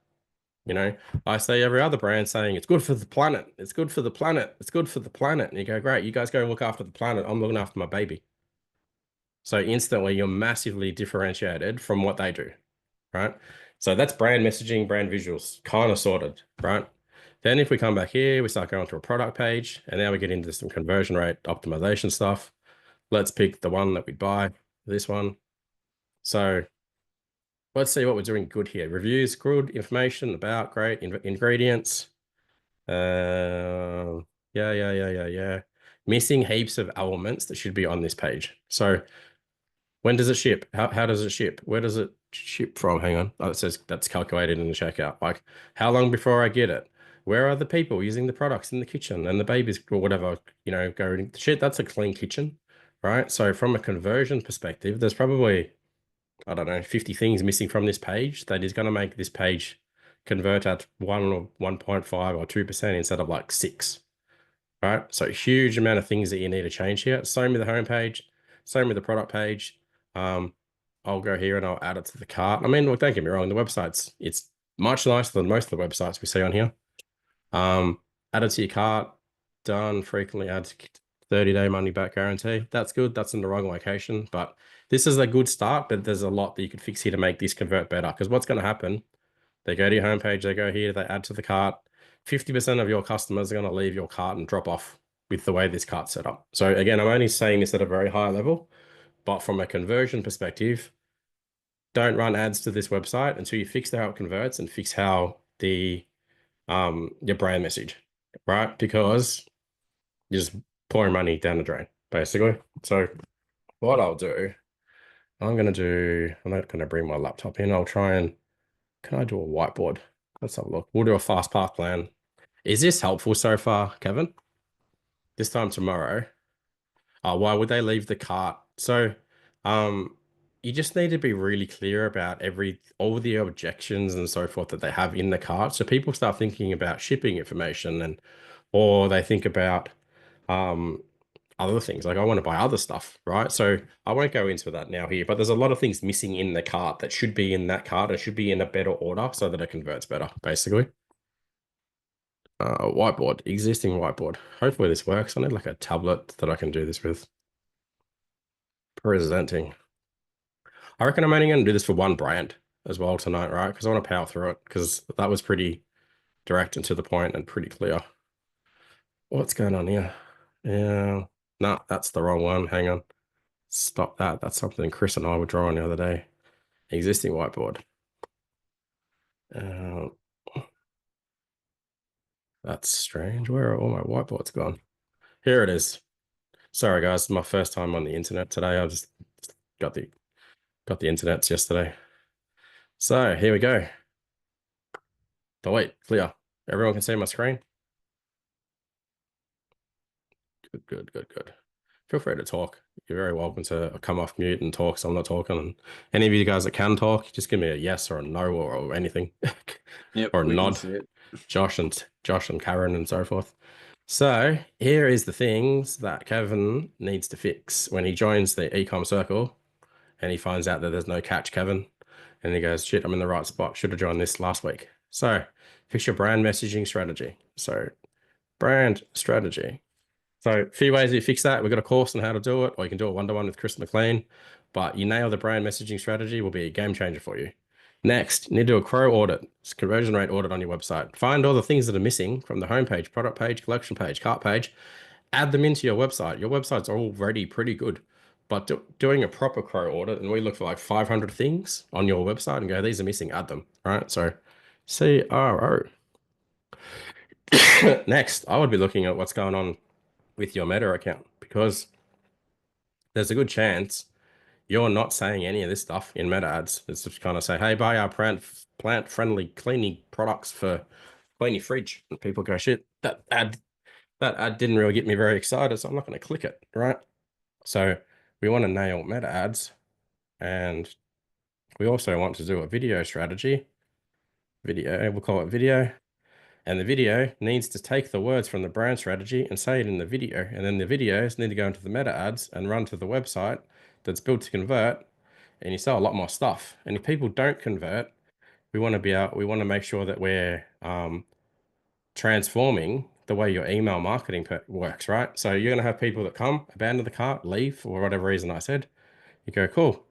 I see every other brand saying it's good for the planet. It's good for the planet. It's good for the planet. And you go, great, you guys go look after the planet. I'm looking after my baby. So instantly you're massively differentiated from what they do, right? So that's brand messaging, brand visuals, kind of sorted, right? Then if we come back here, we start going to a product page, and now we get into some conversion rate optimization stuff. Let's pick the one that we buy, this one. So let's see what we're doing good here. Reviews, good. Information about, great. Ingredients. Yeah. Missing heaps of elements that should be on this page. So when does it ship? How does it ship? Where does it ship from? Hang on. Oh, it says that's calculated in the checkout. Like, how long before I get it? Where are the people using the products in the kitchen and the babies or whatever, going shit? That's a clean kitchen, right? So from a conversion perspective, there's probably, I don't know, 50 things missing from this page that is going to make this page convert at 1 or 1.5 or 2% instead of like 6, right? So huge amount of things that you need to change here. Same with the home page, same with the product page. I'll go here and I'll add it to the cart. I mean, look, don't get me wrong, it's much nicer than most of the websites we see on here. Add it to your cart, done, frequently add 30-day money back guarantee. That's good. That's in the wrong location, but this is a good start, but there's a lot that you could fix here to make this convert better. Because what's going to happen, they go to your homepage, they go here, they add to the cart. 50% of your customers are going to leave your cart and drop off with the way this cart's set up. So again, I'm only saying this at a very high level, but from a conversion perspective, don't run ads to this website until you fix how it converts and fix how your brand message, right? Because you're just pouring money down the drain, basically. So what I'll do, I'm not going to bring my laptop in. I'll try and Can I do a whiteboard? Let's have a look. We'll do a fast path plan. Is this helpful so far, Kevin? This time tomorrow. Why would they leave the cart? So, you just need to be really clear about all the objections and so forth that they have in the cart. So people start thinking about shipping information or they think about other things. Like I want to buy other stuff, right? So I won't go into that now here, but there's a lot of things missing in the cart that should be in that cart. It should be in a better order so that it converts better, basically. Whiteboard, existing whiteboard. Hopefully this works. I need like a tablet that I can do this with. Presenting. I reckon I'm only going to do this for one brand as well tonight, right? Because I want to power through it because that was pretty direct and to the point and pretty clear. What's going on here? Yeah, no, that's the wrong one. Hang on. Stop that. That's something Chris and I were drawing the other day. Existing whiteboard. That's strange. Where are all my whiteboards gone? Here it is. Sorry, guys. My first time on the internet today. I just got the internets yesterday. So here we go. Delete, clear. Everyone can see my screen. Good. Feel free to talk. You're very welcome to come off mute and talk, so I'm not talking. And any of you guys that can talk, just give me a yes or a no or anything. Yep, or a nod. Josh and Karen and so forth. So here is the things that Kevin needs to fix when he joins the eComm circle and he finds out that there's no catch, Kevin. And he goes, shit, I'm in the right spot. Should have joined this last week. So fix your brand messaging strategy. So brand strategy. So a few ways you fix that. We've got a course on how to do it, or you can do it one-to-one with Chris McLean. But you nail the brand messaging strategy will be a game changer for you. Next, you need to do a CRO audit. It's a conversion rate audit on your website. Find all the things that are missing from the homepage, product page, collection page, cart page. Add them into your website. Your website's already pretty good. But doing a proper CRO audit, and we look for like 500 things on your website and go, these are missing, add them, right? So CRO. Next, I would be looking at what's going on with your Meta account because there's a good chance you're not saying any of this stuff in meta ads. It's just kind of say, hey, buy our plant-friendly cleaning products for clean your fridge. And people go, shit, that ad didn't really get me very excited, so I'm not going to click it, right? So we want to nail meta ads, and we also want to do a video strategy. We'll call it video. And the video needs to take the words from the brand strategy and say it in the video. And then the videos need to go into the meta ads and run to the website that's built to convert. And you sell a lot more stuff. And if people don't convert, we want to make sure that we're transforming the way your email marketing works, right? So you're going to have people that come, abandon the cart, leave for whatever reason I said. You go, cool.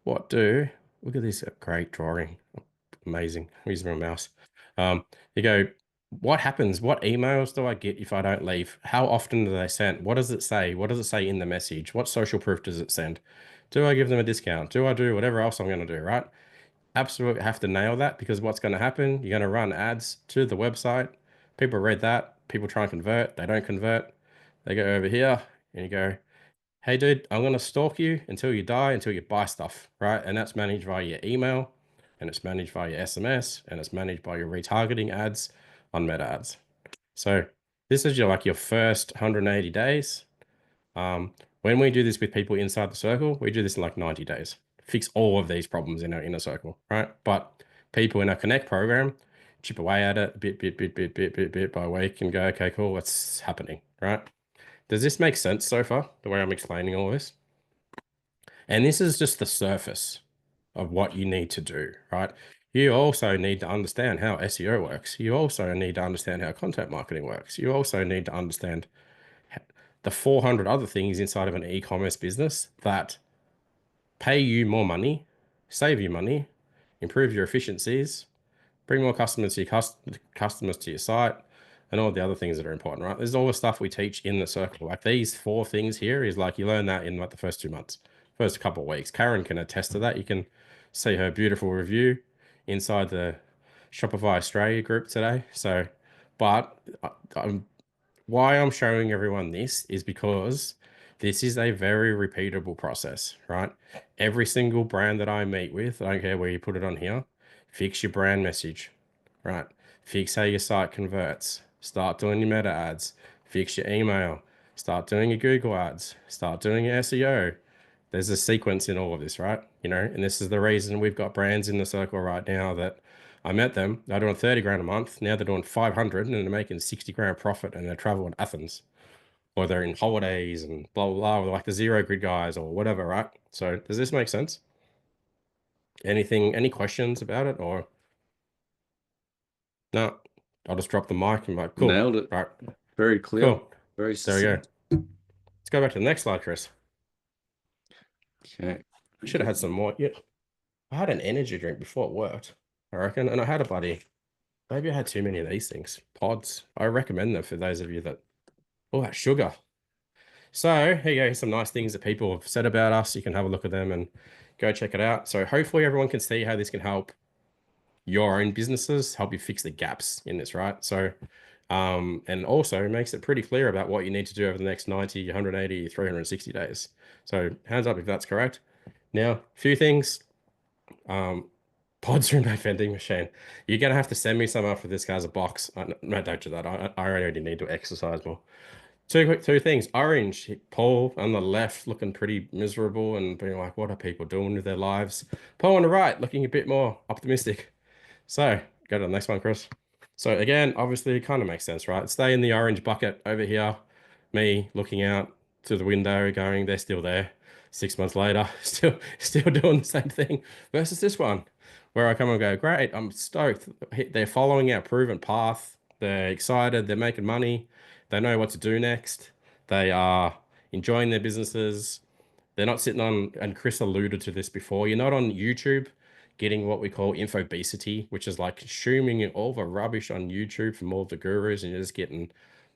Look at this great drawing. Amazing. I'm using my mouse. You go, what happens? What emails do I get if I don't leave? How often do they send? What does it say? What does it say in the message? What social proof does it send? Do I give them a discount? Do I do whatever else I'm going to do, right? Absolutely have to nail that because what's going to happen, you're going to run ads to the website. People read that. People try and convert. They don't convert. They go over here and you go, hey, dude, I'm going to stalk you until you die, until you buy stuff, right? And that's managed via your email, and it's managed via SMS, and it's managed by your retargeting ads on meta ads. So this is your first 180 days. When we do this with people inside the circle, we do this in like 90 days. Fix all of these problems in our inner circle, right? But people in our Connect program chip away at it bit by week and go, okay, cool, what's happening, right? Does this make sense so far, the way I'm explaining all this? And this is just the surface of what you need to do, right? You also need to understand how SEO works. You also need to understand how content marketing works. You also need to understand the 400 other things inside of an e-commerce business that pay you more money, save you money, improve your efficiencies, bring more customers to your site, and all the other things that are important, right? There's all the stuff we teach in the circle. Like these 4 things here is like you learn that in like the first 2 months, first couple of weeks. Karen can attest to that. You can see her beautiful review inside the Shopify Australia group today. So, but why I'm showing everyone this is because this is a very repeatable process, right? Every single brand that I meet with, I don't care where you put it on here, fix your brand message, right? Fix how your site converts. Start doing your meta ads. Fix your email. Start doing your Google ads. Start doing your SEO. There's a sequence in all of this, right? You know, and this is the reason we've got brands in the circle right now that I met them. They're doing 30 grand a month. Now they're doing 500 and they're making 60 grand profit and they're traveling Athens or they're in holidays and blah, blah, blah, like the zero grid guys or whatever, right? So does this make sense? Any questions about it or? No, I'll just drop the mic and be like, cool. Nailed it. Right. Very clear. Cool. Very There we go. succinct. Let's go back to the next slide, Chris. Okay. I should have had some more. Yeah. I had an energy drink before it worked, I reckon. And I had a bloody, maybe I had too many of these things. Pods. I recommend them for those of you that, oh, that sugar. So here you go. Here's some nice things that people have said about us. You can have a look at them and go check it out. So hopefully everyone can see how this can help your own businesses, help you fix the gaps in this, right? So, and also makes it pretty clear about what you need to do over the next 90, 180, 360 days. So hands up if that's correct. Now, a few things. Pods from my vending machine. You're going to have to send me some after this guy's a box. No, don't do that. I already need to exercise more. Two things. Orange, Paul on the left looking pretty miserable and being like, what are people doing with their lives? Paul on the right looking a bit more optimistic. So go to the next one, Chris. So again, obviously it kind of makes sense, right? Stay in the orange bucket over here. Me looking out to the window going, they're still there. 6 months later, still doing the same thing versus this one where I come and go, great, I'm stoked. They're following our proven path. They're excited. They're making money. They know what to do next. They are enjoying their businesses. They're not sitting on, and Chris alluded to this before, you're not on YouTube getting what we call infobesity, which is like consuming all the rubbish on YouTube from all the gurus, and you're just getting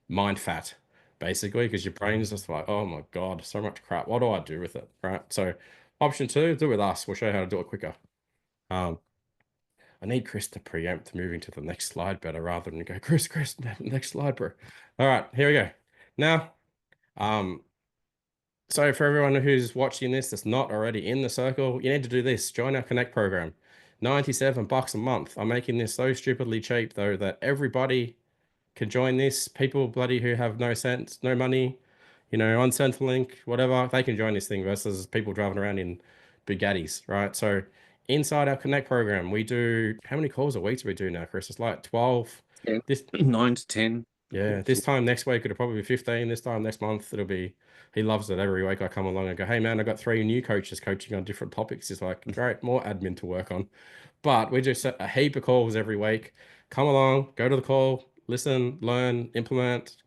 mind fat, basically, because your brain's just like, oh my God, so much crap. What do I do with it? Right. So option two, do it with us. We'll show you how to do it quicker. I need Chris to preempt moving to the next slide better rather than go, Chris, next slide, bro. All right, here we go. Now, so for everyone who's watching this that's not already in the circle, you need to do this. Join our Connect program. $97 a month. I'm making this so stupidly cheap though that everybody can join this. People bloody who have no sense, no money, you know, on Centrelink, whatever, they can join this thing versus people driving around in Bugattis, right? So inside our Connect program, we do, how many calls a week do we do now, Chris? It's like 12. Yeah. This 9 to 10. Yeah, this time next week it'll probably be 15. This time next month it'll be, he loves it. Every week I come along and go, hey man, I got 3 new coaches coaching on different topics. He's like, great, more admin to work on. But we do set a heap of calls every week. Come along, go to the call, listen, learn, implement,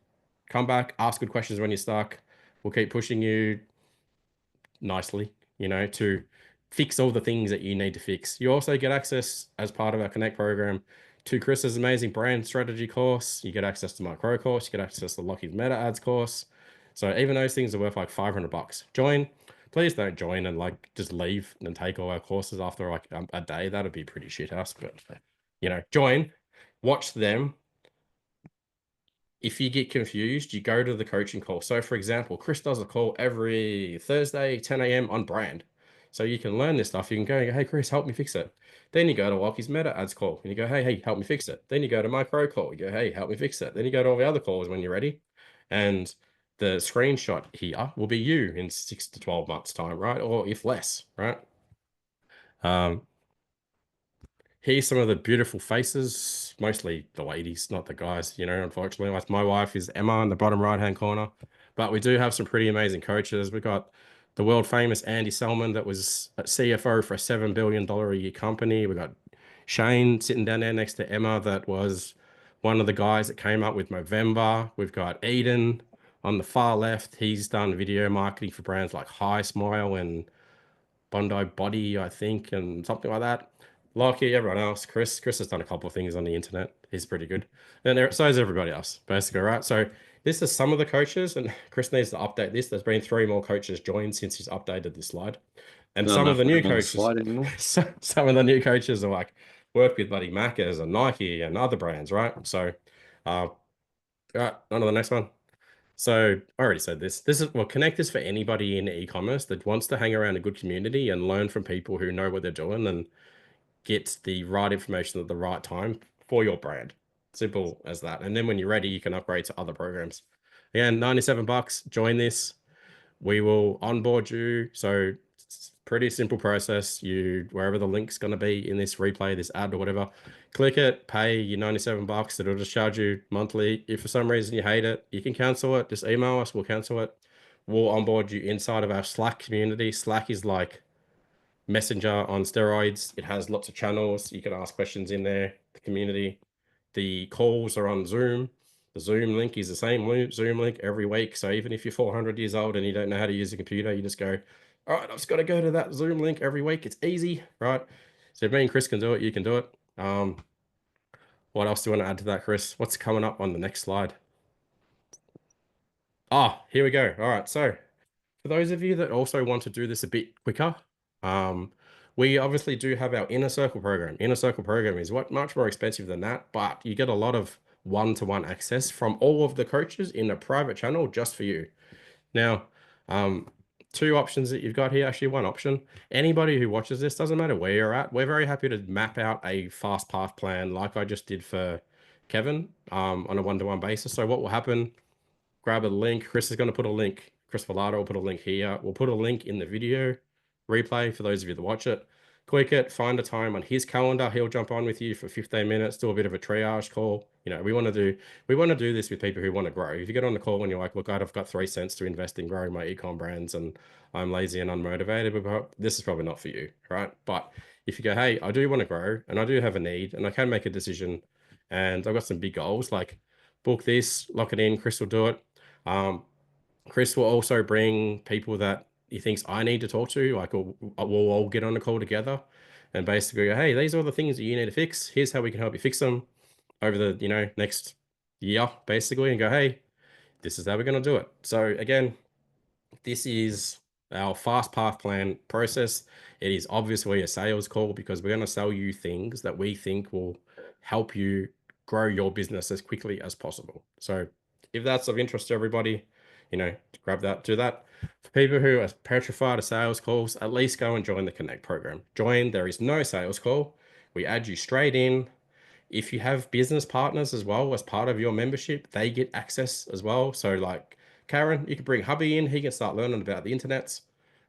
come back, ask good questions when you're stuck. We'll keep pushing you nicely, you know, to fix all the things that you need to fix. You also get access as part of our Connect program to Chris's amazing brand strategy course. You get access to my Crow course. You get access to Lockheed's meta ads course. So even those things are worth like $500. Join. Please don't join and like just leave and take all our courses after like a day. That'd be pretty shit house. But you know, join, watch them. If you get confused, you go to the coaching call. So for example, Chris does a call every Thursday, 10 a.m. on brand. So you can learn this stuff. You can go and go, hey, Chris, help me fix it. Then you go to Walkie's meta ads call and you go, hey, help me fix it. Then you go to my Crow call. You go, hey, help me fix it. Then you go to all the other calls when you're ready. And the screenshot here will be you in 6 to 12 months time, right? Or if less, right? Here's some of the beautiful faces, mostly the ladies, not the guys, you know, unfortunately. Like my wife is Emma in the bottom right-hand corner. But we do have some pretty amazing coaches. We've got the world famous Andy Selman that was a CFO for a $7 billion a year company. We've got Shane sitting down there next to Emma that was one of the guys that came up with Movember. We've got Eden on the far left. He's done video marketing for brands like High Smile and Bondi Body, I think, and something like that. Lockie, everyone else. Chris has done a couple of things on the internet. He's pretty good. And so is everybody else, basically, right? So this is some of the coaches, and Chris needs to update this. There's been 3 more coaches joined since he's updated this slide. And some of the new coaches, some of the new coaches are like work with bloody Macca's and Nike and other brands, right? So, all right, on to the next one. So I already said this. Connect is for anybody in e-commerce that wants to hang around a good community and learn from people who know what they're doing and get the right information at the right time for your brand. Simple as that. And then when you're ready, you can upgrade to other programs. Again, $97, join this. We will onboard you. So it's a pretty simple process. You, wherever the link's going to be in this replay, this ad or whatever, click it, pay your $97. It'll just charge you monthly. If for some reason you hate it, you can cancel it. Just email us, we'll cancel it. We'll onboard you inside of our Slack community. Slack is like Messenger on steroids. It has lots of channels. You can ask questions in there, the community. The calls are on Zoom. The Zoom link is the same Zoom link every week. So even if you're 400 years old and you don't know how to use a computer, you just go, all right, I've just got to go to that Zoom link every week. It's easy, right? So if me and Chris can do it, you can do it. What else do you want to add to that, Chris? What's coming up on the next slide? Ah, here we go. All right. So for those of you that also want to do this a bit quicker, we obviously do have our Inner Circle program. Inner Circle program is much more expensive than that, but you get a lot of one-to-one access from all of the coaches in a private channel just for you. Now, two options that you've got here, actually one option. Anybody who watches this, doesn't matter where you're at, we're very happy to map out a fast path plan like I just did for Kevin on a one-to-one basis. So what will happen, grab a link. Chris is going to put a link. Chris Villado will put a link here. We'll put a link in the video replay for those of you that watch it. Click it, find a time on his calendar. He'll jump on with you for 15 minutes, do a bit of a triage call. You know, we want to do this with people who want to grow. If you get on the call and you're like, look, I've got 3 cents to invest in growing my ecom brands and I'm lazy and unmotivated, but this is probably not for you, right? But if you go, hey, I do want to grow and I do have a need and I can make a decision and I've got some big goals, like book this, lock it in, Chris will do it. Chris will also bring people that he thinks I need to talk to, like we'll all get on a call together and basically go, hey, these are the things that you need to fix. Here's how we can help you fix them over the, next year, basically, and go, hey, this is how we're going to do it. So again, this is our fast path plan process. It is obviously a sales call because we're going to sell you things that we think will help you grow your business as quickly as possible. So if that's of interest to everybody, grab that, do that. For people who are petrified of sales calls, at least go and join the Connect program. Join, there is no sales call. We add you straight in. If you have business partners as well as part of your membership, they get access as well. So like Karen, you can bring hubby in, he can start learning about the internets,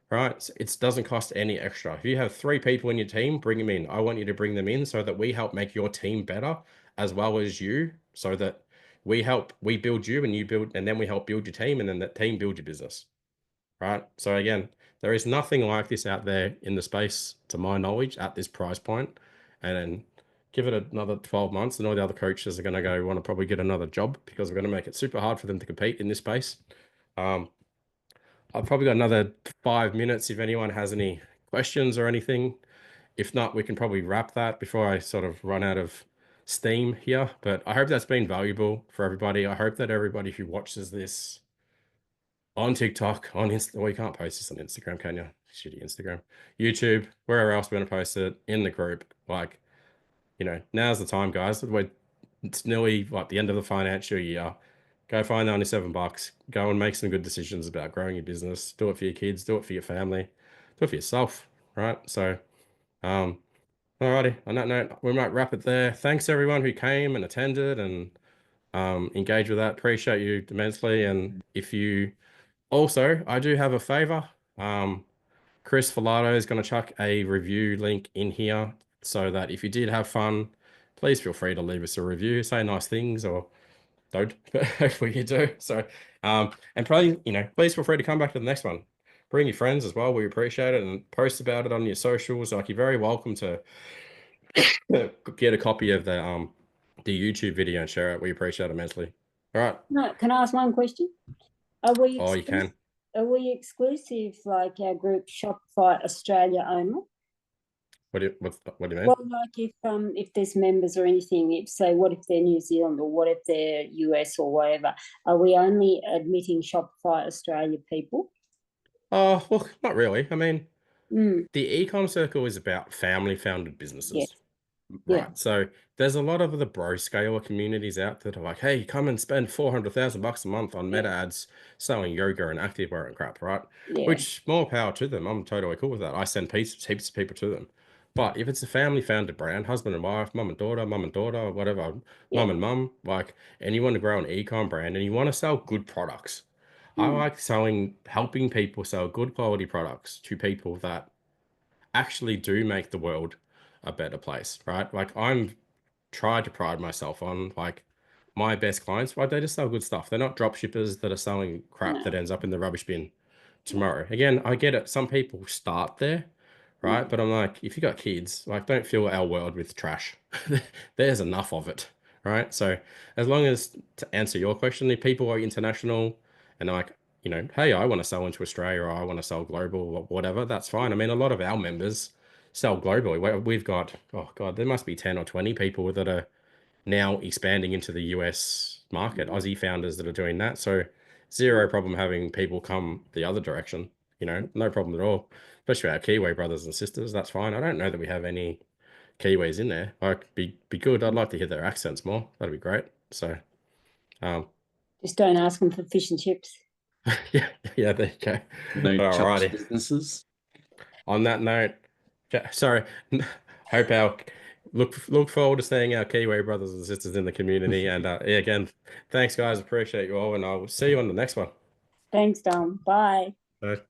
right? So it doesn't cost any extra. If you have 3 people in your team, bring them in. I want you to bring them in so that we help make your team better as well as you, so that we build you and you build, and then we help build your team, and then that team build your business, right? So again, there is nothing like this out there in the space, to my knowledge, at this price point. And then give it another 12 months and all the other coaches are going to want to probably get another job because we're going to make it super hard for them to compete in this space. I've probably got another 5 minutes if anyone has any questions or anything. If not, we can probably wrap that before I sort of run out of steam here. But I hope that's been valuable for everybody. I hope that everybody who watches this on TikTok, on Insta, well, you can't post this on Instagram, can you? Shitty Instagram, YouTube, wherever else we're going to post it, in the group. Like, now's the time, guys. It's nearly like the end of the financial year. Go find $97. Go and make some good decisions about growing your business. Do it for your kids. Do it for your family. Do it for yourself, right? So, alrighty. On that note, we might wrap it there. Thanks everyone who came and attended and engaged with that. Appreciate you immensely. And if you also, I do have a favor. Chris Villado is going to chuck a review link in here so that if you did have fun, please feel free to leave us a review, say nice things, or don't, but hopefully you do. So, and probably, please feel free to come back to the next one. Bring your friends as well. We appreciate it, and post about it on your socials. Like, you're very welcome to get a copy of the YouTube video and share it. We appreciate it immensely. All right. No, can I ask one question? Oh, you can. Are we exclusive, like our group Shopify Australia only? What do you mean? Well, like if there's members or anything, what if they're New Zealand or what if they're US or whatever, are we only admitting Shopify Australia people? Oh, well, not really. I mean, the eComm circle is about family-founded businesses. Yeah. Right. Yeah. So there's a lot of the bro scaler communities out that are like, hey, come and spend $400,000 a month on meta ads selling yoga and activewear and crap, right? Yeah. Which, more power to them. I'm totally cool with that. I send heaps of people to them. But if it's a family founded brand, husband and wife, mum and daughter, whatever, Yeah. mum and mum, like, and you want to grow an e-com brand and you want to sell good products. I Mm. like helping people sell good quality products to people that actually do make the world a better place, right? Like, I'm tried to pride myself on, like, my best clients, right? They just sell good stuff. They're not drop shippers that are selling crap No. that ends up in the rubbish bin tomorrow. Again, I get it. Some people start there, right? But I'm like, if you got kids, like, don't fill our world with trash. There's enough of it, right? So as long as, to answer your question, if people are international and they're like, you know, hey, I want to sell into Australia or I want to sell global or whatever, that's fine. I mean, a lot of our members sell globally. We've got, oh God, there must be 10 or 20 people that are now expanding into the US market, Aussie founders that are doing that. So zero problem having people come the other direction, you know, no problem at all. Especially our Kiwi brothers and sisters, that's fine. I don't know that we have any Kiwis in there. Like, be good. I'd like to hear their accents more. That'd be great. So Just don't ask them for fish and chips. yeah, there you go. No chops Alrighty. businesses. On that note, sorry, hope our look forward to seeing our Kiwi brothers and sisters in the community. And yeah, again, thanks guys, appreciate you all, and I'll see you on the next one. Thanks, Dom. Bye. Bye.